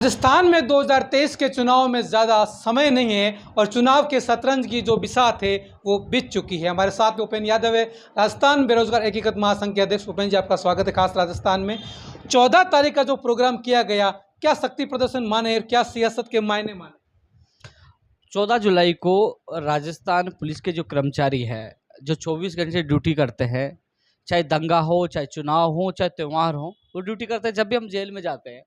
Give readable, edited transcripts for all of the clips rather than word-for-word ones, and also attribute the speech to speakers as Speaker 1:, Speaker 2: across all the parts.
Speaker 1: राजस्थान में 2023 के चुनाव में ज़्यादा समय नहीं है और चुनाव के शतरंज की जो बिसात है वो बीत चुकी है। हमारे साथ में उपेंद्र यादव है, राजस्थान बेरोजगार एकीकृत महासंघ के अध्यक्ष। उपेंद्र जी, आपका स्वागत है खास राजस्थान में। 14 तारीख का जो प्रोग्राम किया गया, क्या शक्ति प्रदर्शन माने और क्या सियासत के मायने माने?
Speaker 2: 14 जुलाई को राजस्थान पुलिस के जो कर्मचारी हैं, जो 24 घंटे ड्यूटी करते हैं, चाहे दंगा हो, चाहे चुनाव हो, चाहे त्यौहार हो, वो ड्यूटी करते हैं। जब भी हम जेल में जाते हैं,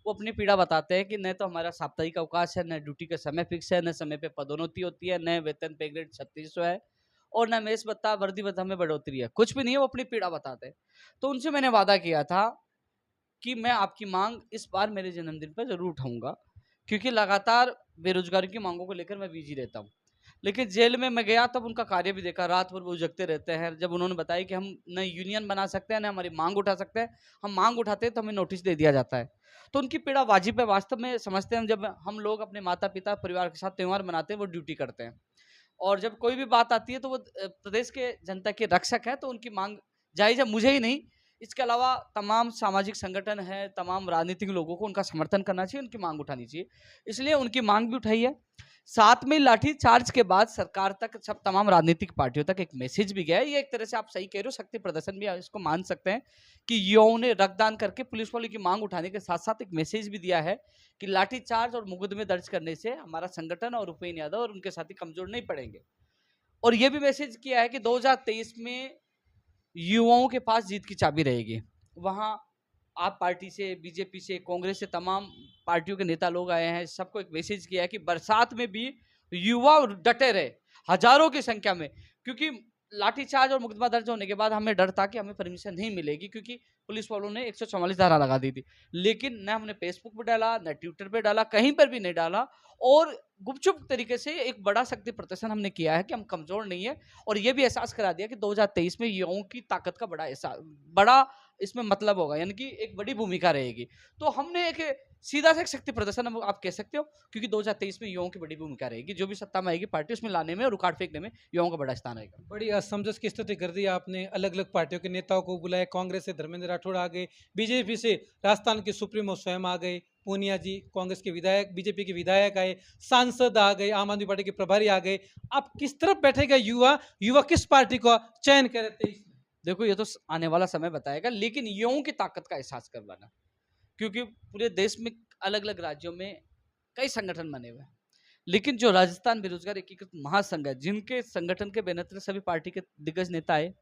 Speaker 2: वो अपनी पीड़ा बताते हैं कि न तो हमारा साप्ताहिक अवकाश है, न ड्यूटी का समय फिक्स है, न समय पे पदोन्नति होती है, न वेतन पे ग्रेड 3600 है और न मेस भत्ता वर्दी भत्ता में बढ़ोतरी है। कुछ भी नहीं है, वो अपनी पीड़ा बताते हैं। तो उनसे मैंने वादा किया था कि मैं आपकी मांग इस बार मेरे जन्मदिन पर जरूर उठाऊंगा, क्योंकि लगातार बेरोजगारी की मांगों को लेकर मैं बिजी रहता हूँ। लेकिन जेल में मैं गया तब उनका कार्य भी देखा, रात भर वो जगते रहते हैं। जब उन्होंने बताया कि हम न यूनियन बना सकते हैं, न हमारी मांग उठा सकते हैं, हम मांग उठाते हैं तो हमें नोटिस दे दिया जाता है। तो उनकी पीड़ा वाजिब है, वास्तव में समझते हैं। जब हम लोग अपने माता पिता परिवार के साथ त्यौहार मनाते हैं, वो ड्यूटी करते हैं, और जब कोई भी बात आती है तो वो प्रदेश के जनता के रक्षक है, तो उनकी मांग जायज है। मुझे ही नहीं, इसके अलावा तमाम सामाजिक संगठन है, तमाम राजनीतिक लोगों को उनका समर्थन करना चाहिए, उनकी मांग उठानी चाहिए। इसलिए उनकी मांग भी उठाई है। साथ में लाठी चार्ज के बाद सरकार तक, सब तमाम राजनीतिक पार्टियों तक एक मैसेज भी गया है। ये एक तरह से आप सही कह रहे हो, शक्ति प्रदर्शन भी आप इसको मान सकते हैं कि युवाओं ने रक्तदान करके पुलिस वालों की मांग उठाने के साथ साथ एक मैसेज भी दिया है कि लाठी चार्ज और मुकदमे दर्ज करने से हमारा संगठन और उपेंद्र यादव और उनके साथी कमजोर नहीं पड़ेंगे। और ये भी मैसेज किया है कि 2023 में युवाओं के पास जीत की चाबी रहेगी। वहां आप पार्टी से, बीजेपी से, कांग्रेस से, तमाम पार्टियों के नेता लोग आए हैं। सबको एक मैसेज किया है कि बरसात में भी युवा डटे रहे, हजारों की संख्या में। क्योंकि लाठीचार्ज और मुकदमा दर्ज होने के बाद हमें डर था कि हमें परमिशन नहीं मिलेगी, क्योंकि पुलिस वालों ने 144 धारा लगा दी थी। लेकिन न हमने फेसबुक पे डाला, न ट्विटर पे डाला, कहीं पर भी नहीं डाला, और गुपचुप तरीके से एक बड़ा शक्ति प्रदर्शन हमने किया है कि हम कमजोर नहीं है। और ये भी एहसास करा दिया कि 2023 में युवाओं की ताकत का बड़ा इसमें मतलब होगा, यानी कि एक बड़ी भूमिका रहेगी। तो हमने एक सीधा सा एक शक्ति प्रदर्शन आप कह सकते हो, क्योंकि 2023 में युवाओं की बड़ी भूमिका रहेगी। जो भी सत्ता में आएगी पार्टी, उसमें लाने में और उखाड़ फेंकने में युवाओं का बड़ा स्थान रहेगा।
Speaker 1: बड़ी असमंजस की स्थिति कर दी आपने। अलग अलग पार्टियों के नेताओं को बुलाया, कांग्रेस से धर्मेंद्र राठौड़ आ गए, बीजेपी से राजस्थान के सुप्रीमो स्वयं आ गए, पूनिया जी कांग्रेस के विधायक, बीजेपी के विधायक आए, सांसद आ गए, आम आदमी पार्टी के प्रभारी आ गए। अब किस तरफ बैठेगा युवा? युवा किस पार्टी का चयन करे 23 में?
Speaker 2: देखो, ये तो आने वाला समय बताएगा, लेकिन युवाओं की ताकत का एहसास करवाना, क्योंकि पूरे देश में अलग अलग राज्यों में कई संगठन बने हुए हैं, लेकिन जो राजस्थान बेरोजगार एकीकृत महासंघ है, जिनके संगठन के बैनर तले सभी पार्टी के दिग्गज नेता है,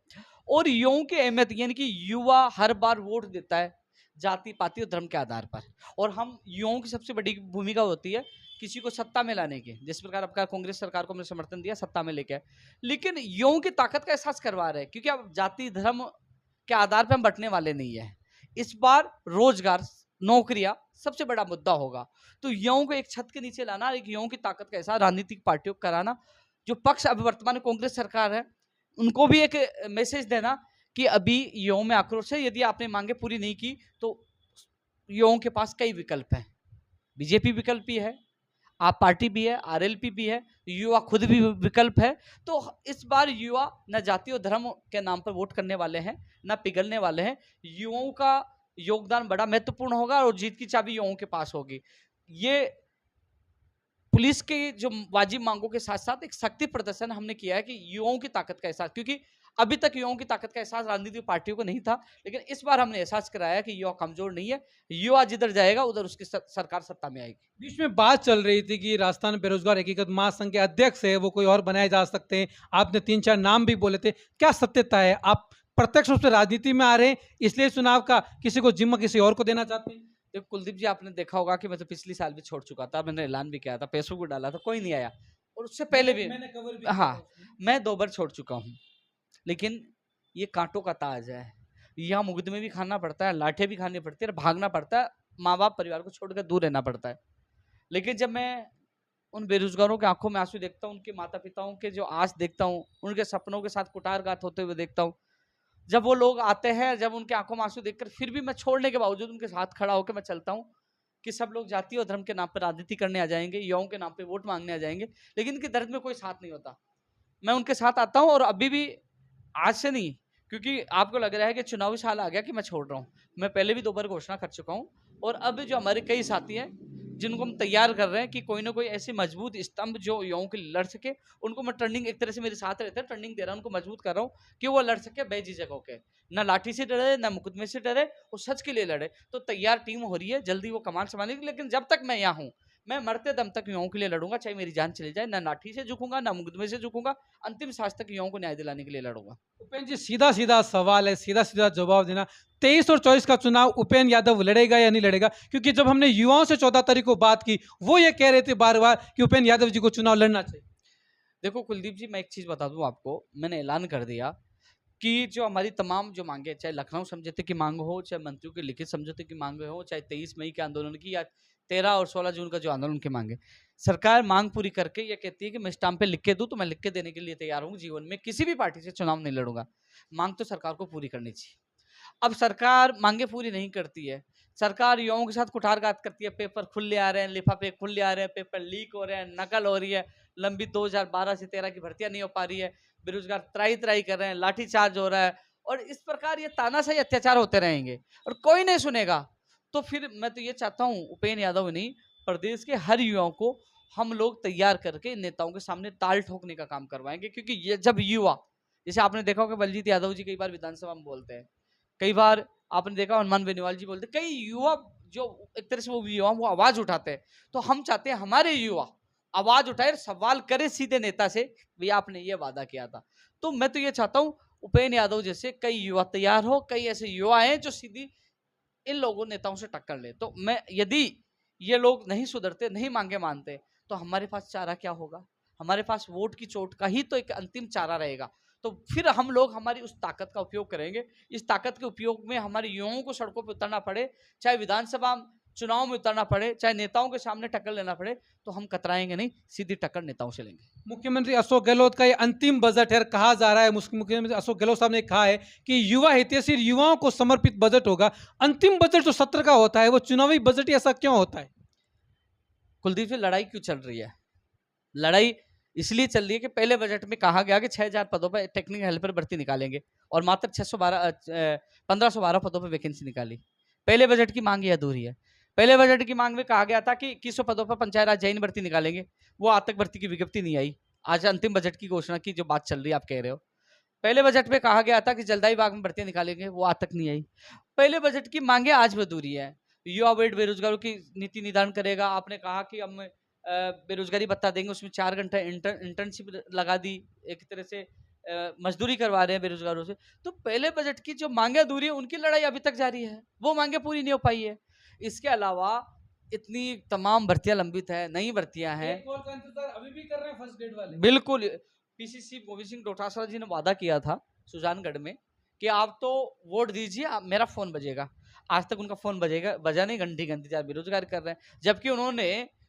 Speaker 2: और युवाओं की अहमियत, यानी कि युवा हर बार वोट देता है जाति पाति और धर्म के आधार पर। और हम युवाओं की सबसे बड़ी भूमिका होती है किसी को सत्ता में लाने की। जिस प्रकार अब कांग्रेस सरकार को हमने समर्थन दिया, सत्ता में लेके आए, लेकिन युवाओं की ताकत का एहसास करवा रहे हैं, क्योंकि अब जाति धर्म के आधार पर हम बंटने वाले नहीं है। इस बार रोजगार, नौकरियां सबसे बड़ा मुद्दा होगा। तो युवाओं को एक छत के नीचे लाना, एक युवाओं की ताकत का एहसास राजनीतिक पार्टियों को कराना। जो पक्ष अभी वर्तमान कांग्रेस सरकार है, उनको भी एक मैसेज देना कि अभी युवाओं में आक्रोश है। यदि आपने मांगे पूरी नहीं की तो युवाओं के पास कई विकल्प हैं। बीजेपी विकल्प भी है, आप पार्टी भी है, आरएलपी भी है, युवा खुद भी विकल्प है। तो इस बार युवा न जाति और धर्म के नाम पर वोट करने वाले हैं, न पिघलने वाले हैं। युवाओं का योगदान बड़ा महत्वपूर्ण होगा और जीत की चाबी युवाओं के पास होगी। ये पुलिस के जो वाजिब मांगों के साथ साथ एक शक्ति प्रदर्शन हमने किया है कि युवाओं की ताकत का एहसास, क्योंकि अभी तक युवाओं की ताकत का एहसास राजनीतिक पार्टियों को नहीं था, लेकिन इस बार हमने एहसास कराया कि युवा कमजोर नहीं है। युवा जिधर जाएगा उधर उसकी सरकार सत्ता में आएगी।
Speaker 1: बीच में बात चल रही थी कि राजस्थान बेरोजगार एकीकृत महासंघ के अध्यक्ष है वो कोई और बनाए जा सकते हैं। आपने 3-4 नाम भी बोले थे, क्या सत्यता है? आप प्रत्यक्ष रूप से राजनीति में आ रहे हैं, इसलिए चुनाव का किसी को जिम्मा किसी और को देना चाहते हैं?
Speaker 2: देखो कुलदीप जी, आपने देखा होगा कि मैं तो पिछली साल भी छोड़ चुका था, मैंने ऐलान भी किया था, फेसबुक पे डाला था, कोई नहीं आया। और उससे पहले भी
Speaker 1: मैंने कवर भी किया था
Speaker 2: हाँ,
Speaker 1: उसमें।
Speaker 2: मैं 2 बार छोड़ चुका हूँ। लेकिन ये कांटों का ताज है, यहाँ मुकदमे भी खाना पड़ता है, लाठियां भी खानी पड़ती है, भागना पड़ता है, माँ बाप परिवार को छोड़कर दूर रहना पड़ता है। लेकिन जब मैं उन बेरोजगारों की आंखों में आंसू देखता हूँ, उनके माता पिताओं के जो आस देखता हूँ, उनके सपनों के साथ कुठारघात होते हुए देखता हूँ, जब वो लोग आते हैं, जब उनके आंखों में आंसू देखकर फिर भी मैं छोड़ने के बावजूद उनके साथ खड़ा होकर मैं चलता हूँ, कि सब लोग जाति और धर्म के नाम पर राजनीति करने आ जाएंगे, युवाओं के नाम पे वोट मांगने आ जाएंगे, लेकिन इनके दर्द में कोई साथ नहीं होता। मैं उनके साथ आता हूँ, और अभी भी, आज से नहीं, क्योंकि आपको लग रहा है कि चुनावी साल आ गया कि मैं छोड़ रहा हूँ। मैं पहले भी 2 बार घोषणा कर चुका हूँ, और अब जो हमारे कई साथी हैं जिनको हम तैयार कर रहे हैं कि कोई ना कोई ऐसे मजबूत स्तंभ जो युवाओं के लिए लड़ सके, उनको मैं टर्निंग एक तरह से मेरे साथ रहते हैं, टर्निंग दे रहा हूँ, उनको मजबूत कर रहा हूँ कि वो लड़ सके बेझिझक होके, ना लाठी से डरे ना मुकदमे से डरे, वो सच के लिए लड़े। तो तैयार टीम हो रही है, जल्दी वो कमान संभालेगी। लेकिन जब तक मैं यहाँ हूँ, मैं मरते दम तक युवाओं के लिए लड़ूंगा, चाहे मेरी जान चली जाए, ना लाठी से झुकूंगा ना मुकदमे से झुकूंगा, अंतिम सांस तक युवाओं को न्याय दिलाने के लिए लड़ूंगा।
Speaker 1: उपेंद्र जी, सीधा सीधा सवाल है, सीधा सीधा जवाब देना। 23 और 24 का चुनाव उपेंद्र यादव लड़ेगा या नहीं लड़ेगा? क्योंकि जब हमने युवाओं से 14 तारीख को बात की, वो ये कह रहे थे बार बार कि उपेंद्र यादव जी को चुनाव लड़ना चाहिए।
Speaker 2: देखो कुलदीप जी, मैं एक चीज बता दूं आपको, मैंने ऐलान कर दिया कि जो हमारी तमाम जो मांगे, चाहे लखनऊ समझौते की मांग हो, चाहे मंत्रियों के लिखित समझौते की मांग हो, चाहे 23 मई के आंदोलन की, या 13 और 16 जून का जो आंदोलन की मांगे, सरकार मांग पूरी करके ये कहती है कि मैं स्टाम्प पे लिख के दूं, तो मैं लिख के देने के लिए तैयार हूं। जीवन में किसी भी पार्टी से चुनाव नहीं लड़ूंगा, मांग तो सरकार को पूरी करनी चाहिए। अब सरकार मांगे पूरी नहीं करती है, सरकार युवाओं के साथ कुठारघात करती है, पेपर खुले आ रहे हैं, लिफाफे खुले आ रहे हैं, पेपर लीक हो रहे हैं, नकल हो रही है, लंबी 2012 से 13 की भर्तियां नहीं हो पा रही है, बेरोजगार त्राई त्राई कर रहे हैं, लाठीचार्ज हो रहा है, और इस प्रकार ये तानाशाही अत्याचार होते रहेंगे और कोई नहीं सुनेगा। तो फिर मैं तो ये चाहता हूँ, उपेंद्र यादव ही नहीं, प्रदेश के हर युवाओं को हम लोग तैयार करके इन नेताओं के सामने ताल ठोकने का काम करवाएंगे। क्योंकि ये जब युवा, जैसे आपने देखा होगा बलजीत यादव जी कई बार विधानसभा में बोलते हैं, कई बार आपने देखा हनुमान बेनीवाल जी बोलते, कई युवा जो एक तरह से वो युवा वो आवाज उठाते हैं। तो हम चाहते हैं हमारे युवा आवाज उठाए, सवाल करे सीधे नेता से, भैया आपने ये वादा किया था। तो मैं तो ये चाहता हूँ उपेंद्र यादव जैसे कई युवा तैयार हो, कई ऐसे युवा हैं जो सीधी इन लोगों नेताओं से टक्कर ले। तो मैं, यदि ये लोग नहीं सुधरते, नहीं मांगे मानते, तो हमारे पास चारा क्या होगा? हमारे पास वोट की चोट का ही तो एक अंतिम चारा रहेगा। तो फिर हम लोग हमारी उस ताकत का उपयोग करेंगे। इस ताकत के उपयोग में हमारे युवाओं को सड़कों पर उतरना पड़े, चाहे विधानसभा चुनाव में उतरना पड़े, चाहे नेताओं के सामने टक्कर लेना पड़े, तो हम कतराएंगे नहीं, सीधी टक्कर नेताओं से लेंगे।
Speaker 1: मुख्यमंत्री अशोक गहलोत का ये अंतिम बजट है, कहा जा रहा है, मुख्यमंत्री अशोक गहलोत साहब ने कहा है कि युवा हितैषी युवाओं को समर्पित बजट होगा। अंतिम बजट जो सत्र का होता है वो चुनावी बजट ही ऐसा क्यों होता है?
Speaker 2: कुलदीप से लड़ाई क्यों चल रही है? लड़ाई इसलिए चल रही है कि पहले बजट में कहा गया कि 6000 पदों पर टेक्निकल हेल्पर भर्ती निकालेंगे और मात्र 1512 पदों पर वैकेंसी निकाली। पहले बजट की मांग ये अधूरी है। पहले बजट की मांग में कहा गया था कि 2100 पदों पर पंचायत राज जैन भर्ती निकालेंगे, वो आज तक भर्ती की विज्ञप्ति नहीं आई। आज अंतिम बजट की घोषणा की जो बात चल रही है, आप कह रहे हो। पहले बजट में कहा गया था कि जलदाई बाग में भर्तियां निकालेंगे, वो आज तक नहीं आई। पहले बजट की मांगे आज भी अधूरी है। युवा वेट बेरोजगारों की नीति निर्धारण करेगा, आपने कहा कि हम बेरोजगारी भत्ता देंगे, उसमें 4 घंटा इंटर्नशिप लगा दी, एक तरह से मजदूरी करवा रहे हैं बेरोजगारों से। तो पहले बजट की जो मांगे अधूरी है, उनकी लड़ाई अभी तक जारी है, वो मांगे पूरी नहीं हो पाई है। इसके अलावा इतनी तमाम भर्तियां लंबित है, नई भर्तियां हैं।
Speaker 1: एक कॉल का इंतजार अभी भी कर रहे हैं फर्स्ट डेट वाले।
Speaker 2: बिल्कुल, पीसीसी गोविंद सिंह डोटासरा जी ने वादा किया था सुजानगढ़ में कि आप तो वोट दीजिए, आप मेरा फोन बजेगा। आज तक उनका फोन बजेगा बजा नहीं, घंटी घंटी चार बेरोजगार कर रहे हैं। जबकि उन्होंने,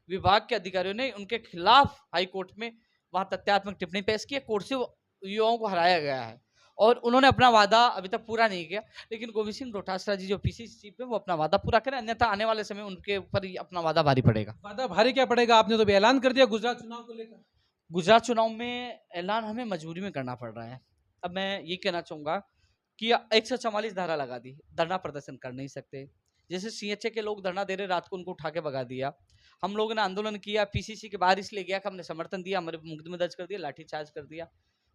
Speaker 2: विभाग के अधिकारियों ने उनके खिलाफ हाई कोर्ट में वहां तथ्यात्मक टिप्पणी पेश की है, कोर्ट से युवाओं को हराया गया है और उन्होंने अपना वादा अभी तक पूरा नहीं किया। लेकिन गोविंद सिंह डोटासरा जी जो पीसीसी चीफ है, वो अपना वादा पूरा करें, अन्यथा आने वाले समय उनके ऊपर ही अपना वादा भारी पड़ेगा।
Speaker 1: वादा भारी क्या पड़ेगा? आपने तो अभी ऐलान कर दिया गुजरात चुनाव को लेकर।
Speaker 2: गुजरात चुनाव में ऐलान हमें मजबूरी में करना पड़ रहा है। अब मैं ये कहना चाहूंगा कि 144 धारा लगा दी, धरना प्रदर्शन कर नहीं सकते। जैसे सीएचए के लोग धरना दे रहे, रात को उनको उठा के भगा दिया। हम लोगों ने आंदोलन किया, पीसीसी के बाहर इसलिए गया कि हमने समर्थन दिया, हमारे मुकदमे दर्ज कर दिया, लाठीचार्ज कर दिया।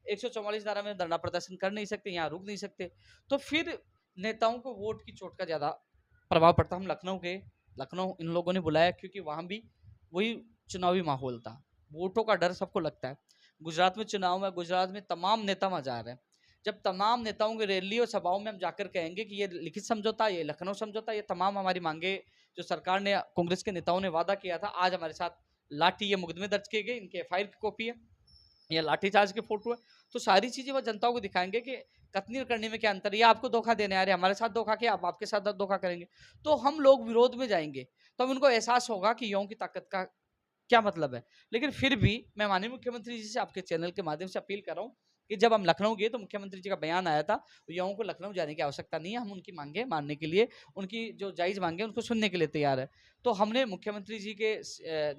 Speaker 2: 144 धारा में धरना प्रदर्शन कर नहीं सकते, यहाँ रुक नहीं सकते। तो फिर नेताओं को वोट की चोट का ज्यादा प्रभाव पड़ता। हम लखनऊ इन लोगों ने बुलाया क्योंकि वहां भी वही चुनावी माहौल था, वोटों का डर सबको लगता है। गुजरात में चुनाव में, गुजरात में तमाम नेता वहां जा रहे हैं। जब तमाम नेताओं की रैली और सभाओं में हम जाकर कहेंगे कि ये लिखित समझौता, ये लखनऊ समझौता, ये तमाम हमारी मांगे जो सरकार ने, कांग्रेस के नेताओं ने वादा किया था, आज हमारे साथ लाठी, ये मुकदमे दर्ज किए गए, इनके एफआईआर की कॉपी है, या लाठीचार्ज के फोटो है। तो सारी चीजें वो जनताओं को दिखाएंगे कि कतनी करने में क्या अंतर है, या आपको धोखा देने आ रहे हैं, हमारे साथ धोखा किया, आप आपके साथ धोखा करेंगे। तो हम लोग विरोध में जाएंगे, तो उनको एहसास होगा कि युवाओं की ताकत का क्या मतलब है। लेकिन फिर भी मैं माननीय मुख्यमंत्री जी से आपके चैनल के माध्यम से अपील कर रहा हूँ कि जब हम लखनऊ गए तो मुख्यमंत्री जी का बयान आया था, युवाओं को लखनऊ जाने की आवश्यकता नहीं है, हम उनकी मांगे मानने के लिए, उनकी जो जायज मांगे उनको सुनने के लिए तैयार है। तो हमने मुख्यमंत्री जी के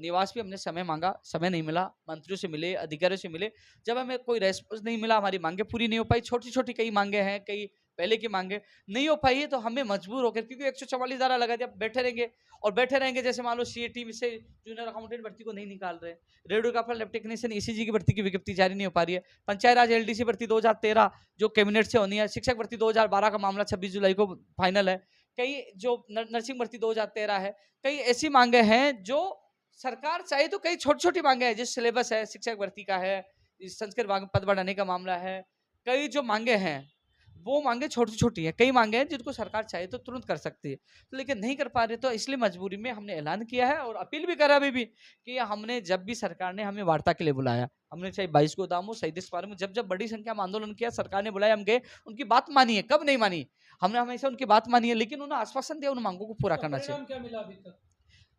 Speaker 2: निवास भी हमने समय मांगा, समय नहीं मिला, मंत्रियों से मिले, अधिकारियों से मिले, जब हमें कोई रेस्पॉन्स नहीं मिला, हमारी मांगे पूरी नहीं हो पाई। छोटी छोटी कई मांगे हैं, कई पहले की मांगे नहीं हो पाई है, तो हमें मजबूर होकर, क्योंकि 144 धारा लगा दिया, बैठे रहेंगे जैसे मान लो सीएटी में से जूनियर अकाउंटेंट भर्ती को नहीं निकाल रहे, रेडियोग्राफर लैब टेक्नीशियन ईसीजी की भर्ती की विज्ञप्ति जारी नहीं हो पा रही है, पंचायत राज एलडीसी भर्ती 2013 जो कैबिनेट से होनी है, शिक्षक भर्ती 2012 का मामला 26 जुलाई को फाइनल है, कई जो नर्सिंग भर्ती 2013 है, कई ऐसी मांगे हैं जो सरकार चाहे तो कई छोटी छोटी मांगे हैं, जिस सिलेबस है शिक्षक भर्ती का है, संस्कृत पद बढ़ाने का मामला है, कई जो मांगे हैं वो मांगे छोटी छोटी है, कई मांगे हैं जिनको सरकार चाहे तो तुरंत कर सकती है, तो लेकिन नहीं कर पा रहे, तो इसलिए मजबूरी में हमने ऐलान किया है और अपील भी करा अभी भी कि हमने जब भी सरकार ने हमें वार्ता के लिए बुलाया, हमने चाहे 22 गोदाम हो, शहीद स्मारक में जब जब बड़ी संख्या में आंदोलन किया, सरकार ने बुलाया, हम गए, उनकी बात मानी है, कब नहीं मानी, हमने हमेशा उनकी बात मानी है, लेकिन उन्होंने आश्वासन दिया उन मांगों को पूरा करना चाहिए।
Speaker 1: परिणाम क्या मिला अभी तक?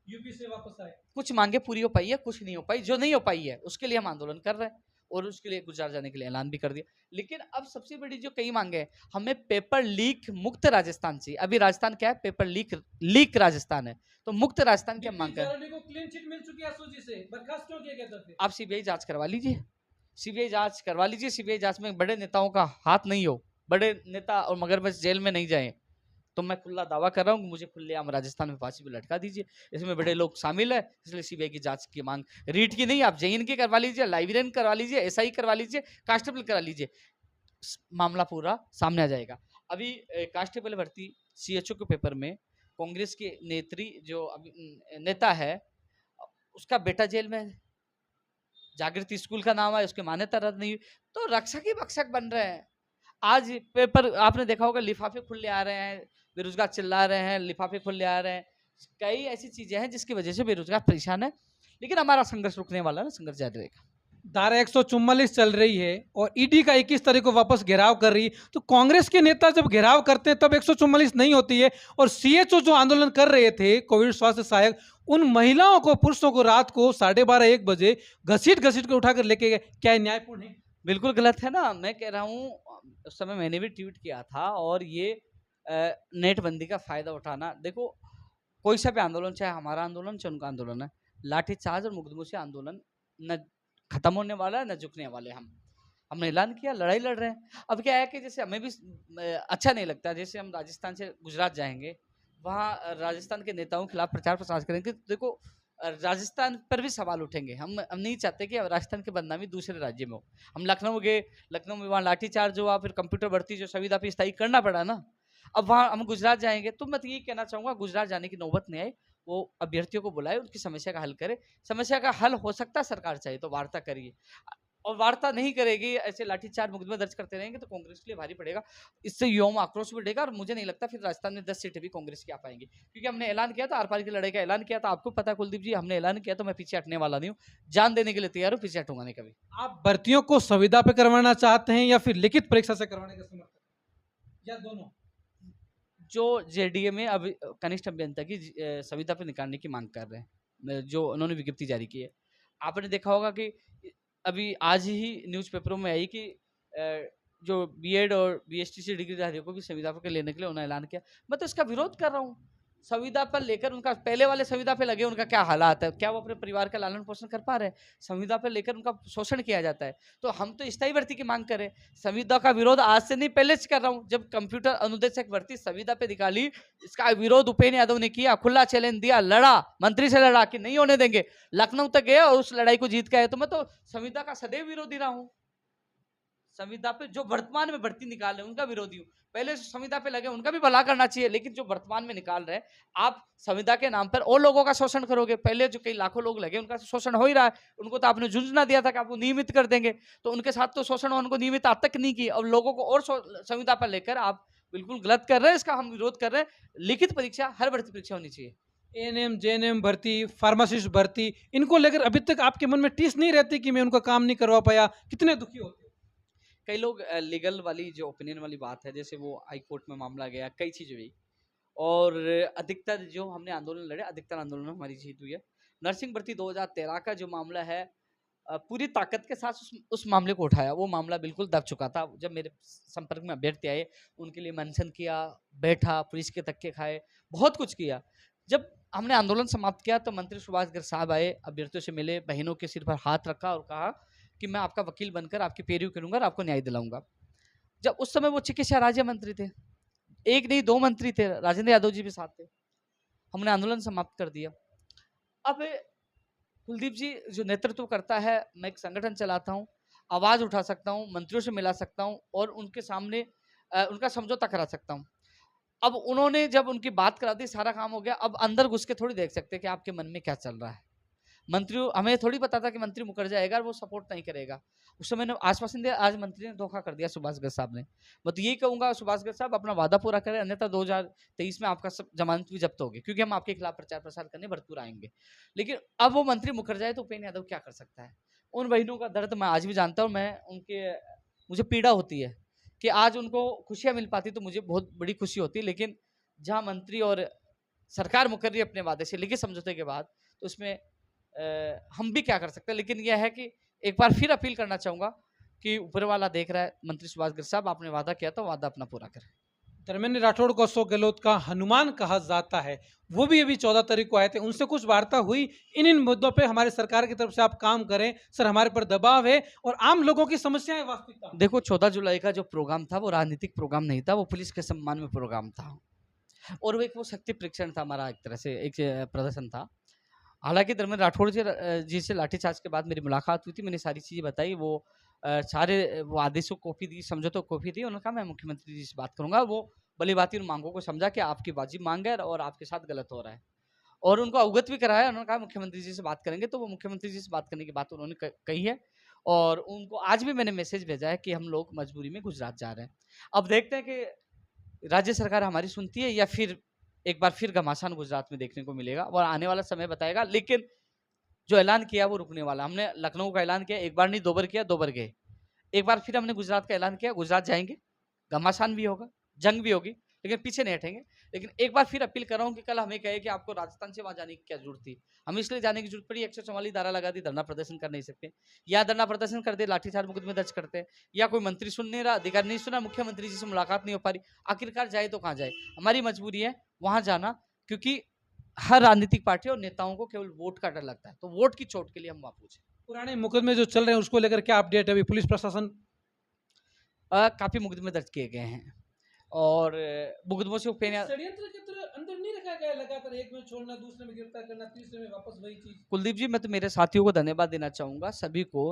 Speaker 1: यूपी से वापस आए,
Speaker 2: कुछ मांगे पूरी हो पाई है, कुछ नहीं हो पाई, जो नहीं हो पाई है उसके लिए हम आंदोलन कर रहे हैं और उसके लिए गुजरात जाने के लिए ऐलान भी कर दिया। लेकिन अब सबसे बड़ी जो कई मांगे हैं, हमें पेपर लीक मुक्त राजस्थान चाहिए। अभी राजस्थान क्या है, पेपर लीक राजस्थान है, तो मुक्त राजस्थान की हम मांग कर,
Speaker 1: को क्लीन चिट मिल चुकी है एसओजी से, बर्खास्त क्यों किया गया था फिर?
Speaker 2: आप सीबीआई जांच करवा लीजिए, सीबीआई जांच करवा लीजिए, सीबीआई जांच में बड़े नेताओं का हाथ नहीं हो, बड़े नेता और मगरमच्छ जेल में नहीं जाए, तो मैं खुला दावा कर रहा हूँ, मुझे खुलेआम राजस्थान में फांसी पे लटका दीजिए, इसमें बड़े लोग शामिल है, इसलिए सीबीआई की जांच की मांग, रीट की नहीं, आप जेईन की करवा लीजिए, लाइब्रेरियन करवा लीजिए, एसआई करवा लीजिए, कांस्टेबल करा लीजिए, मामला पूरा सामने आ जाएगा। अभी कांस्टेबल भर्ती सीएचओ के पेपर में कांग्रेस के नेत्री जो नेता है, उसका बेटा जेल में है, जागृति स्कूल का नाम है, उसकी मान्यता रद्द नहीं हुई, तो रक्षक ही भक्षक बन रहे हैं। आज पेपर आपने देखा होगा, लिफाफे खुले आ रहे हैं, बेरोजगार चिल्ला रहे हैं, लिफाफे खुले आ रहे हैं, कई ऐसी चीजें हैं जिसकी वजह से बेरोजगार परेशान है, लेकिन हमारा संघर्ष रुकने वाला ना, संघर्ष जारी रहेगा।
Speaker 1: धारा 144 चल रही है और ईडी का 21 तारीख को वापस घेराव कर रही है, तो कांग्रेस के नेता जब घेराव करते हैं तब 144 नहीं होती है, और सीएचओ जो आंदोलन कर रहे थे कोविड स्वास्थ्य सहायक, उन महिलाओं को, पुरुषों को रात को 12:30-1 बजे घसीट कर उठाकर लेके गए, क्या ये न्यायपूर्ण है?
Speaker 2: बिल्कुल गलत है ना, मैं कह रहा हूँ, उस समय मैंने भी ट्वीट किया था, और ये नेटबंदी का फायदा उठाना, देखो कोई सा भी आंदोलन, चाहे हमारा आंदोलन चाहे उनका आंदोलन है, लाठीचार्ज और मुकदमों से आंदोलन न खत्म होने वाला है न झुकने वाले। हमने ऐलान किया, लड़ाई लड़ रहे हैं। अब क्या है कि जैसे हमें भी अच्छा नहीं लगता, जैसे हम राजस्थान से गुजरात जाएंगे, वहाँ राजस्थान के नेताओं के खिलाफ प्रचार प्रसार करेंगे, तो देखो राजस्थान पर भी सवाल उठेंगे। हम नहीं चाहते कि राजस्थान की बदनामी दूसरे राज्य में हो। हम लखनऊ गए, लखनऊ में वहाँ लाठीचार्ज हुआ, फिर कंप्यूटर भर्ती जो संविदा पे स्थायी करना पड़ा ना, अब वहाँ हम गुजरात जाएंगे, तो मैं तो ये कहना चाहूँगा, गुजरात जाने की नौबत नहीं आए, वो अभ्यर्थियों को बुलाए, उनकी समस्या का हल करे। समस्या का हल हो सकता है, सरकार चाहे तो वार्ता करिए, और वार्ता नहीं करेगी, ऐसे लाठीचार्ज मुकदमे दर्ज करते रहेंगे, तो कांग्रेस के लिए भारी पड़ेगा, इससे युवाओं में आक्रोश बढ़ेगा, और मुझे नहीं लगता फिर राजस्थान में 10 सीटें भी कांग्रेस की आ पाएंगी, क्योंकि हमने ऐलान किया था, आर पार की लड़ाई का ऐलान किया था, आपको पता है कुलदीप जी, हमने ऐलान किया, तो मैं पीछे हटने वाला नहीं हूँ, जान देने के लिए तैयार हूँ, पीछे हटूंगा नहीं कभी।
Speaker 1: आप भर्तियों को संविदा पे करवाना चाहते हैं या फिर लिखित परीक्षा से करवाने का समर्थन, या दोनों?
Speaker 2: जो जेडीए में अब कनिष्ठ अभियंता की संविदा पे निकालने की मांग कर रहे हैं, जो उन्होंने विज्ञप्ति जारी की है, आपने देखा होगा कि अभी आज ही न्यूज़पेपरों में आई कि जो बीएड और बीएसटीसी डिग्रीधारियों को भी संविदा पर लेने के लिए उन्होंने ऐलान किया। मैं तो इसका विरोध कर रहा हूँ। संविदा पर लेकर उनका, पहले वाले संविदा पे लगे उनका क्या हालात है, क्या वो अपने परिवार का लालन पोषण कर पा रहे हैं? संविदा पर लेकर उनका शोषण किया जाता है। तो हम तो स्थायी भर्ती की मांग करें। संविदा का विरोध आज से नहीं, पहले से कर रहा हूँ। जब कंप्यूटर अनुदेशक भर्ती संविदा पे निकाली, इसका विरोध उपेन्द्र यादव ने किया, खुला चैलेंज दिया, लड़ा, मंत्री से लड़ा कि नहीं होने देंगे, लखनऊ तक गया और उस लड़ाई को जीत के आए। तो मैं तो संविदा का सदैव विरोधी रहा हूँ। संविदा पे जो वर्तमान में भर्ती निकाल रहे हैं उनका विरोधी हूँ। पहले संविदा पे लगे उनका भी भला करना चाहिए, लेकिन जो वर्तमान में निकाल रहे हैं, आप संविदा के नाम पर और लोगों का शोषण करोगे। पहले जो कई लाखों लोग लगे उनका शोषण हो ही रहा है, उनको तो आपने झुंझुना दिया था कि आपको नियमित कर देंगे, तो उनके साथ तो शोषण उनको नियमित आज तक नहीं की। अब लोगों को और संविदा पर लेकर आप बिल्कुल गलत कर रहे हैं, इसका हम विरोध कर रहे हैं। लिखित परीक्षा, हर भर्ती परीक्षा होनी चाहिए।
Speaker 1: एएनएम, जेएनएम भर्ती, फार्मासिस्ट भर्ती, इनको लेकर अभी तक आपके मन में टीस नहीं रहती कि मैं उनका काम नहीं करवा पाया? कितने दुखी होते?
Speaker 2: कई लोग लीगल वाली जो ओपिनियन वाली बात है, जैसे वो हाई कोर्ट में मामला गया, कई चीज़ें हुई, और अधिकतर जो हमने आंदोलन लड़े, अधिकतर आंदोलन में हमारी जीत हुई है। नर्सिंग भर्ती 2013 का जो मामला है, पूरी ताकत के साथ उस मामले को उठाया। वो मामला बिल्कुल दब चुका था। जब मेरे संपर्क में अभ्यर्थी आए, उनके लिए मंथन किया, बैठा, पुलिस के धक्के खाए, बहुत कुछ किया। जब हमने आंदोलन समाप्त किया तो मंत्री सुभाष गर्ग साहब आए, अभ्यर्थियों से मिले, बहनों के सिर पर हाथ रखा और कहा कि मैं आपका वकील बनकर आपकी पैरवी करूंगा और आपको न्याय दिलाऊंगा। जब उस समय वो चिकित्सा राज्य मंत्री थे, एक नहीं 2 मंत्री थे, राजेंद्र यादव जी भी साथ थे। हमने आंदोलन समाप्त कर दिया। अब कुलदीप जी जो नेतृत्व करता है, मैं एक संगठन चलाता हूँ, आवाज उठा सकता हूँ, मंत्रियों से मिला सकता हूँ और उनके सामने उनका समझौता करा सकता हूँ। अब उन्होंने जब उनकी बात करा दी, सारा काम हो गया, अब अंदर घुस के थोड़ी देख सकते कि आपके मन में क्या चल रहा है। मंत्रियों हमें थोड़ी पता था कि मंत्री मुकर जाएगा और वो सपोर्ट नहीं करेगा। उस समय ने आश्वासन दिया, आज मंत्री ने धोखा कर दिया सुभाष गर्ग साहब ने। मैं तो यही कहूंगा सुभाष गर्ग साहब अपना वादा पूरा करें, अन्यथा 2023 में आपका सब जमानत भी जब्त होगी, क्योंकि हम आपके खिलाफ प्रचार प्रसार करने भरपूर आएंगे। लेकिन अब वो मंत्री मुकर जाए तो उपेन्द्र यादव क्या कर सकता है। उन बहनों का दर्द मैं आज भी जानता हूँ। मुझे पीड़ा होती है कि आज उनको खुशियां मिल पाती तो मुझे बहुत बड़ी खुशी होती, लेकिन जहां मंत्री और सरकार मुकर रही है अपने वादे से लिखित समझौते के बाद, तो उसमें हम भी क्या कर सकते हैं। लेकिन यह है कि एक बार फिर अपील करना चाहूंगा कि ऊपर वाला देख रहा है, मंत्री सुभाष गर्ग साहब आपने वादा किया था, वादा अपना पूरा करें।
Speaker 1: धर्मेंद्र राठौड़ को अशोक गहलोत का हनुमान कहा जाता है, वो भी अभी 14 तारीख को आए थे, उनसे कुछ वार्ता हुई? इन मुद्दों पे हमारे सरकार की तरफ से आप काम करें सर, हमारे पर दबाव है और आम लोगों की समस्याएं वास्तविकता।
Speaker 2: देखो 14 जुलाई का जो प्रोग्राम था वो राजनीतिक प्रोग्राम नहीं था, वो पुलिस के सम्मान में प्रोग्राम था और वो शक्ति परीक्षण था, हमारा एक तरह से एक प्रदर्शन था। हालांकि धर्मेंद्र राठौड़ जी से लाठीचार्ज के बाद मेरी मुलाकात हुई थी, मैंने सारी चीज़ें बताई, वो सारे वो आदेशों को कॉपी दी, समझौते को कॉपी दी। उन्होंने कहा मैं मुख्यमंत्री जी से बात करूंगा। वो भली भांति उन मांगों को समझा कि आपकी वाजिब मांग है और आपके साथ गलत हो रहा है, और उनको अवगत भी कराया। उन्होंने कहा मुख्यमंत्री जी से बात करेंगे, तो वो मुख्यमंत्री जी से बात करने की बात उन्होंने कही है और उनको आज भी मैंने मैसेज भेजा है कि हम लोग मजबूरी में गुजरात जा रहे हैं। अब देखते हैं कि राज्य सरकार हमारी सुनती है या फिर एक बार फिर घमासान गुजरात में देखने को मिलेगा, और आने वाला समय बताएगा। लेकिन जो ऐलान किया वो रुकने वाला। हमने लखनऊ का ऐलान किया, एक बार नहीं 2 बार किया, 2 बार गए। एक बार फिर हमने गुजरात का ऐलान किया, गुजरात जाएंगे, घमासान भी होगा, जंग भी होगी, लेकिन पीछे नहीं हटेंगे। लेकिन एक बार फिर अपील कर रहा हूँ कि कल हमें कहे कि आपको राजस्थान से वहां जाने की क्या जरूरत थी। हम इसलिए जाने की जरूरत पड़ी, 144 धारा लगा दी, धरना प्रदर्शन कर नहीं सकते, या धरना प्रदर्शन कर दे लाठीचार्ज मुकदमे दर्ज करते हैं, या कोई मंत्री सुन नहीं रहा, अधिकारी नहीं सुना, मुख्यमंत्री जी से मुलाकात नहीं हो पा रही। आखिरकार जाए तो कहाँ जाए, हमारी मजबूरी है वहां जाना, क्योंकि हर राजनीतिक पार्टी और नेताओं को केवल वोट का डर लगता है, तो वोट की चोट के लिए हम वहां पूछे।
Speaker 1: पुराने मुकदमे जो चल रहे हैं उसको लेकर क्या अपडेट है? अभी पुलिस प्रशासन
Speaker 2: काफी मुकदमे दर्ज किए गए हैं और मुकदमों से
Speaker 1: षड्यंत्र के तरह अंदर नहीं रखा गया, लगातार एक में छोड़ना, दूसरे में गिरफ्तार करना, तीसरे में वापस वही चीज।
Speaker 2: कुलदीप जी, मैं तो मेरे साथियों को धन्यवाद देना चाहूंगा, सभी को।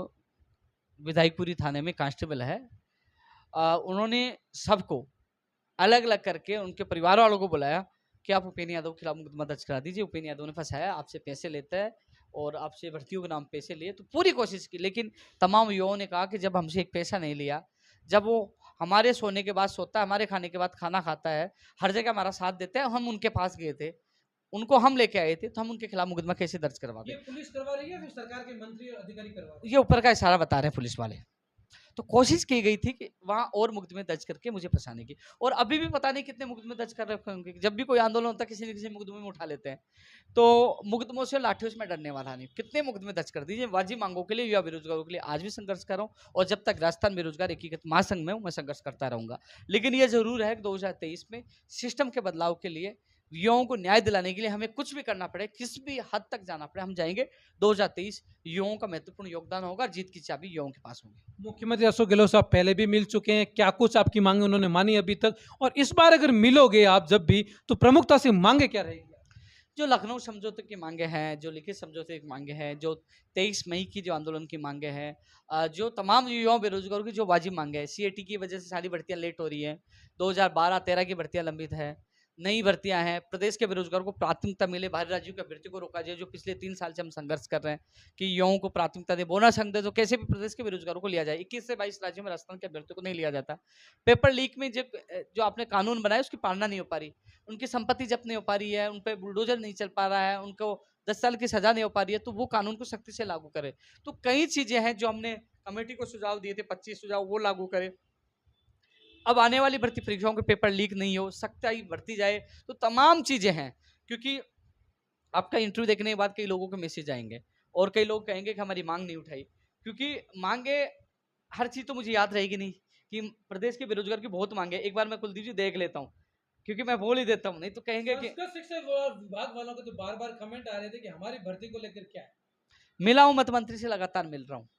Speaker 2: विधायकपुरी थाने में कांस्टेबल है, उन्होंने सबको अलग अलग करके उनके परिवार वालों को बुलाया कि आप उपेन्द्र यादव के खिलाफ मुकदमा दर्ज करा दीजिए, उपेन्द्र यादव ने फंसाया, आपसे पैसे लेता है और आपसे भर्तियों के नाम पैसे लिए। तो पूरी कोशिश की, लेकिन तमाम युवाओं ने कहा कि जब हमसे एक पैसा नहीं लिया, जब वो हमारे सोने के बाद सोता है, हमारे खाने के बाद खाना खाता है, हर जगह हमारा साथ देता है, हम उनके पास गए थे, उनको हम लेके आए थे, तो हम उनके खिलाफ मुकदमा कैसे दर्ज करवा दें।
Speaker 1: ये पुलिस करवा रही है फिर सरकार के मंत्री और अधिकारी करवा रहे हैं?
Speaker 2: ये ऊपर का इशारा बता रहे हैं पुलिस वाले। तो कोशिश की गई थी कि वहाँ और मुकदमे दर्ज करके मुझे फंसाने की, और अभी भी पता नहीं कितने मुकदमे दर्ज कर रखे होंगे। जब भी कोई आंदोलन होता है किसी न किसी मुकदमे में उठा लेते हैं, तो मुकदमों से लाठियों से मैं डरने वाला नहीं। कितने मुकदमे दर्ज कर दीजिए, वाजिब मांगों के लिए, युवा बेरोजगारों के लिए आज भी संघर्ष कर रहा हूँ, और जब तक राजस्थान बेरोजगार एकीकृत महासंघ में हूँ मैं संघर्ष करता रहूंगा। लेकिन यह जरूर है कि 2023 में सिस्टम के बदलाव के लिए, युवाओं को न्याय दिलाने के लिए हमें कुछ भी करना पड़े, किस भी हद तक जाना पड़े, हम जाएंगे। 2023 युवाओं का महत्वपूर्ण योगदान होगा, जीत की चाबी युवाओं के पास होगी।
Speaker 1: मुख्यमंत्री अशोक गहलोत साहब पहले भी मिल चुके हैं, क्या कुछ आपकी मांगे उन्होंने मानी अभी तक? और इस बार अगर मिलोगे आप जब भी, तो प्रमुखता से मांगे क्या रहेगी?
Speaker 2: जो लखनऊ समझौते की मांगे हैं, जो लिखित समझौते की मांगे हैं, जो 23 मई की जो आंदोलन की मांगे हैं, जो तमाम युवाओं बेरोजगारों की जो वाजिब मांगे हैं, सीएटी की वजह से सारी भर्तियां लेट हो रही हैं, 2012-13 की भर्तियां लंबित है, नई भर्तियां हैं, प्रदेश के बेरोजगारों को प्राथमिकता मिले, बाहरी राज्यों की भर्ती को रोका जाए, जो पिछले 3 साल से हम संघर्ष कर रहे हैं कि युवाओं को प्राथमिकता दे, बोनस अंक दे, तो कैसे भी प्रदेश के बेरोजगारों को लिया जाए। 21 से 22 राज्यों में राजस्थान के अभ्यर्थियों को नहीं लिया जाता। पेपर लीक में जो आपने कानून बनाया उसकी पालना नहीं हो पा रही, उनकी संपत्ति जब्त नहीं हो पा रही है, उन पे बुलडोजर नहीं चल पा रहा है, उनको 10 साल की सजा नहीं हो पा रही है, तो वो कानून को सख्ती से लागू करे। तो कई चीजें हैं जो हमने कमेटी को सुझाव दिए थे, 25 सुझाव, वो लागू करे। अब आने वाली भर्ती परीक्षाओं के पेपर लीक नहीं हो, सख्ताई भर्ती जाए, तो तमाम चीजें हैं। क्योंकि आपका इंटरव्यू देखने के बाद कई लोगों के मैसेज आएंगे और कई लोग कहेंगे कि हमारी मांग नहीं उठाई, क्योंकि मांगे, हर चीज तो मुझे याद रहेगी नहीं कि प्रदेश के बेरोजगार की बहुत मांगे। एक बार मैं कुलदीप जी देख लेता हूँ, क्योंकि मैं बोल ही देता हूँ, नहीं तो कहेंगे कि
Speaker 1: संस्कृत शिक्षा विभाग वालों के तो बार बार कमेंट आ रहे थे कि हमारी भर्ती को लेकर क्या है।
Speaker 2: मिला हूं, मत मंत्री से लगातार मिल रहा हूँ,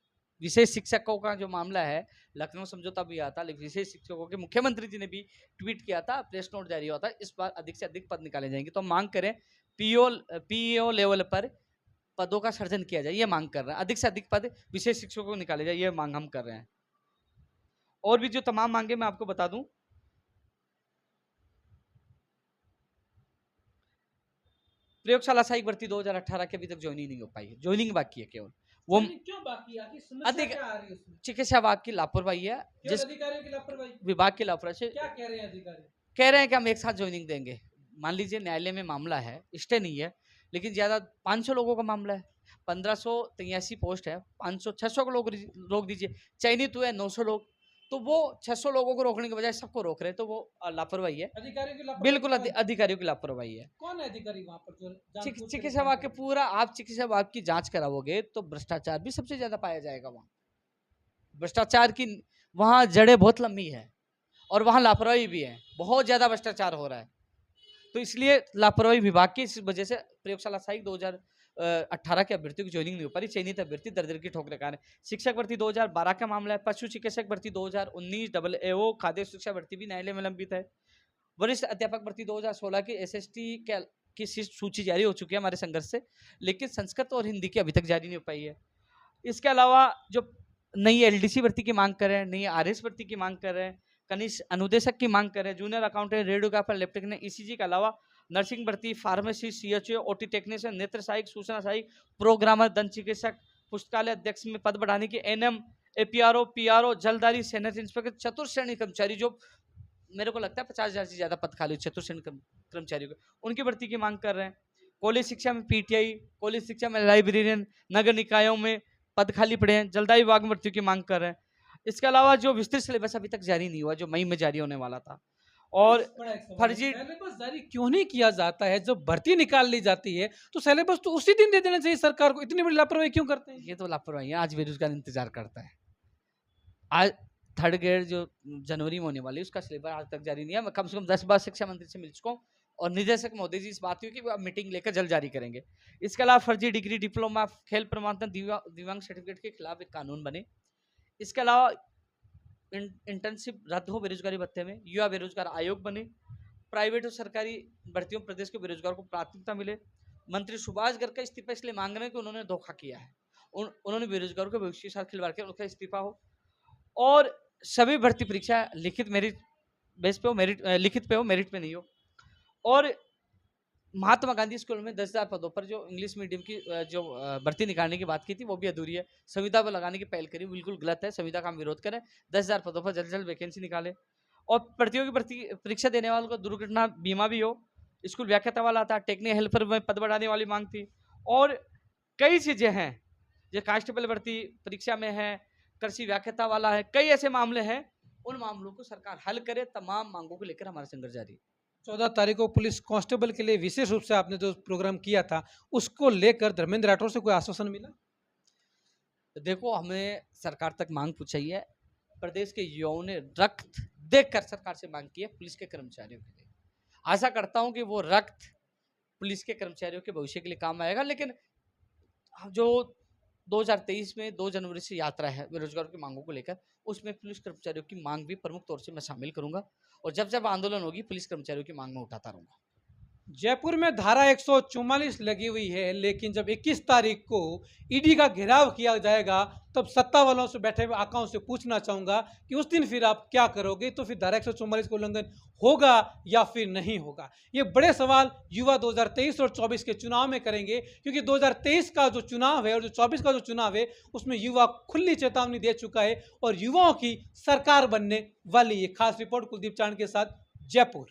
Speaker 2: विशेष शिक्षकों का जो मामला है, लखनऊ समझौता भी आता, लेकिन विशेष शिक्षकों के मुख्यमंत्री जी ने भी ट्वीट किया था, प्रेस नोट जारी हुआ था, इस बार अधिक से अधिक पद निकाले जाएंगे। तो हम मांग करें पीईओ लेवल पर पदों का सृजन किया जाए, ये मांग कर रहे हैं। अधिक से अधिक पद विशेष शिक्षकों को निकाले जाए, ये मांग हम कर रहे हैं। और भी जो तमाम मांगे मैं आपको बता दूं, प्रयोगशाला सहायक भर्ती 2018 की अभी तक ज्वाइनिंग नहीं हो पाई है, ज्वाइनिंग बाकी है केवल। वो
Speaker 1: क्यों बाकी है? आखिर समस्या
Speaker 2: अधिक
Speaker 1: क्या आ रही है उसमें?
Speaker 2: चिकित्सा विभाग की लापरवाही है,
Speaker 1: केवल
Speaker 2: जिस
Speaker 1: अधिकारियों की लापरवाही?
Speaker 2: विभाग की लापरवाही से
Speaker 1: क्या कह रहे हैं अधिकारी?
Speaker 2: कह रहे हैं कि हम एक साथ ज्वाइनिंग देंगे। मान लीजिए न्यायालय में मामला है, स्टे नहीं है, लेकिन ज्यादा 500 लोगों का मामला है, 1583 पोस्ट है, 500 600 को लोग रोक दीजिए, चयनित हुए 900 लोग, तो वो 600 लोगों को रोकने के बजाय सबको रोक रहे हैं, तो वो लापरवाही है,
Speaker 1: अधिकारियों की लापरवाही?
Speaker 2: बिल्कुल अधिकारियों की लापरवाही है।
Speaker 1: कौन है अधिकारी वहां पर जो जानबूझ के
Speaker 2: चिकित्सा
Speaker 1: काम
Speaker 2: विभाग
Speaker 1: कर
Speaker 2: के
Speaker 1: रहे हैं?
Speaker 2: पूरा आप चिकित्सा विभाग की जांच कराओगे तो भ्रष्टाचार भी सबसे ज्यादा पाया जाएगा वहां। भ्रष्टाचार की वहां जड़ें बहुत लंबी है और वहां लापरवाही भी है, बहुत ज्यादा भ्रष्टाचार हो रहा है। तो इसलिए लापरवाही विभाग की इस वजह से प्रयोगशाला सहायक 2018 के अभ्यर्थियों की ज्वाइनिंग नहीं हो पाई, चयनित अभ्यर्थी दर की ठोकरें खा रहे हैं। शिक्षक भर्ती 2012 का मामला है, पशु चिकित्सक भर्ती 2019, डबल एओ खाद्य शिक्षा भर्ती भी न्यायालय में लंबित है। वरिष्ठ अध्यापक भर्ती 2016 की एसएसटी की सूची जारी हो चुकी है हमारे संघर्ष से, लेकिन संस्कृत और हिंदी की अभी तक जारी नहीं हो पाई है। इसके अलावा जो नई एलडीसी भर्ती की मांग कर रहे हैं, नई आरएस भर्ती की मांग कर रहे हैं, कनिष्ठ अनुदेशक की मांग कर रहे हैं, junior accountant, radiographer, lab technician, ECG के अलावा नर्सिंग भर्ती, फार्मेसी, सीएचओ, ओटी टेक्नीशियन, नेत्र सहायक, सूचना सहायक, प्रोग्रामर, दंत चिकित्सक, पुस्तकालय अध्यक्ष में पद बढ़ाने की, एनएम, एपीआरओ, पीआरओ, जलदारी, सैनिटरी इंस्पेक्टर, चतुर्श्रेणी कर्मचारी, जो मेरे को लगता है 50,000 से ज्यादा पद खाली चतुर्श्रेणी कर्मचारियों के, उनकी भर्ती की मांग कर रहे हैं। कॉलेज शिक्षा में पीटीआई, कॉलेज शिक्षा में लाइब्रेरियन, नगर निकायों में पद खाली पड़े हैं, जलदायी विभाग में भर्तियों की मांग कर रहे हैं। इसके अलावा जो विस्तृत सिलेबस अभी तक जारी नहीं हुआ, जो मई में जारी होने वाला था, और फर्जी
Speaker 1: सिलेबस जारी क्यों नहीं किया जाता है? जब भर्ती निकाल ली जाती है तो सिलेबस तो उसी दिन दे देना चाहिए सरकार को, इतनी बड़ी लापरवाही क्यों करते हैं?
Speaker 2: ये तो लापरवाही है। आज बेरोजगार इंतजार करता है। आज थर्ड ग्रेड जो जनवरी में होने वाली है उसका सिलेबस आज तक जारी नहीं है। मैं कम से कम 10 बार शिक्षा मंत्री से मिल चुका हूँ और निदेशक महोदय जी इस बात हुई कि वो मीटिंग लेकर जल्द जारी करेंगे। इसके अलावा फर्जी डिग्री, डिप्लोमा, खेल प्रमाणपत्र, दिव्यांग सर्टिफिकेट के खिलाफ एक कानून बने। इसके अलावा इंटर्नशिप रद्द हो बेरोजगारी भत्ते में, युवा बेरोजगार आयोग बने, प्राइवेट और सरकारी भर्तियों में प्रदेश के बेरोजगार को प्राथमिकता मिले। मंत्री सुभाष गर्ग का इस्तीफा इसलिए मांग रहे हैं कि उन्होंने धोखा किया है, उन्होंने बेरोजगारों के भविष्य के साथ खिलवाड़ किया, उनका इस्तीफा हो। और सभी भर्ती परीक्षा लिखित मेरिट बेस पे हो, लिखित पे हो, मेरिट पे नहीं हो। और महात्मा गांधी स्कूल में 10,000 पदों पर जो इंग्लिश मीडियम की जो भर्ती निकालने की बात की थी वो भी अधूरी है। संविदा पर लगाने की पहल करी, बिल्कुल गलत है। संविदा का हम विरोध करें, 10,000 पदों पर जल्द से जल्द वैकेंसी निकाले और प्रतियोगी भर्ती परीक्षा देने वालों को दुर्घटना बीमा भी हो। स्कूल व्याख्याता वाला था, टेक्निकल हेल्पर में पद बढ़ाने वाली मांग थी और कई चीजें हैं जो कांस्टेबल भर्ती परीक्षा में है, कृषि व्याख्याता वाला है, कई ऐसे मामले हैं। उन मामलों को सरकार हल करे। तमाम मांगों को लेकर हमारा संघर्ष जारी है।
Speaker 1: 14 तारीख को पुलिस कांस्टेबल के लिए विशेष रूप से आपने जो प्रोग्राम किया था उसको लेकर धर्मेंद्र राठौर से कोई आश्वासन मिला?
Speaker 2: देखो, हमें सरकार तक मांग पूछी है। प्रदेश के युवाओं ने रक्त देखकर सरकार से मांग की है पुलिस के कर्मचारियों के लिए। आशा करता हूं कि वो रक्त पुलिस के कर्मचारियों के भविष्य के लिए काम आएगा। लेकिन जो 2023 में 2 जनवरी से यात्रा है बेरोजगारों की मांगों को लेकर, उसमें पुलिस कर्मचारियों की मांग भी प्रमुख तौर से मैं शामिल करूंगा और जब जब आंदोलन होगी पुलिस कर्मचारियों की मांग में उठाता रहूंगा।
Speaker 1: जयपुर में धारा 144 लगी हुई है, लेकिन जब 21 तारीख को ईडी का घेराव किया जाएगा तब सत्ता वालों से बैठे हुए आकाओं से पूछना चाहूंगा कि उस दिन फिर आप क्या करोगे? तो फिर धारा 144 का उल्लंघन होगा या फिर नहीं होगा? ये बड़े सवाल युवा 2023 और 24 के चुनाव में करेंगे, क्योंकि 2023 का जो चुनाव है और जो 24 का जो चुनाव है उसमें युवा खुली चेतावनी दे चुका है और युवाओं की सरकार बनने वाली है। खास रिपोर्ट कुलदीप चांद के साथ, जयपुर।